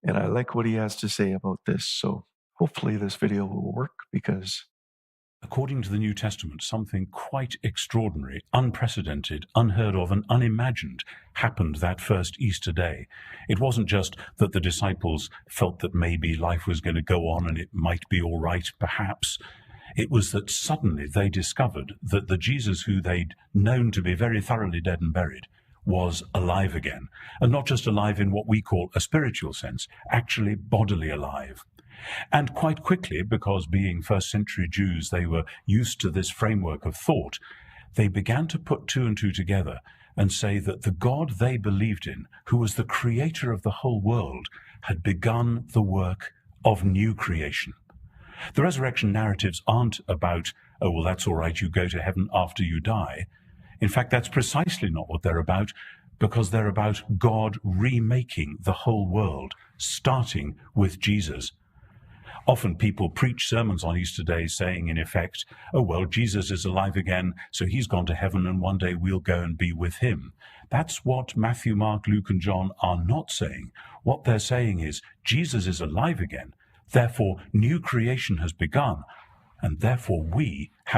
And I like what he has to say about this. So hopefully this video will work, because according to the New Testament, something quite extraordinary, unprecedented, unheard of, and unimagined happened that first Easter day. It wasn't just that the disciples felt that maybe life was going to go on and it might be all right, perhaps. It was that suddenly they discovered that the Jesus who they'd known to be very thoroughly dead and buried was alive again, and not just alive in what we call a spiritual sense, actually bodily alive. And quite quickly, because being first century Jews, they were used to this framework of thought, they began to put two and two together and say that the God they believed in, who was the creator of the whole world, had begun the work of new creation. The resurrection narratives aren't about, oh, well, that's all right, you go to heaven after you die. In fact, that's precisely not what they're about, because they're about God remaking the whole world, starting with Jesus. Often people preach sermons on Easter Day saying, in effect, oh, well, Jesus is alive again, so he's gone to heaven, and one day we'll go and be with him. That's what Matthew, Mark, Luke, and John are not saying. What they're saying is, Jesus is alive again, therefore new creation has begun, and therefore we have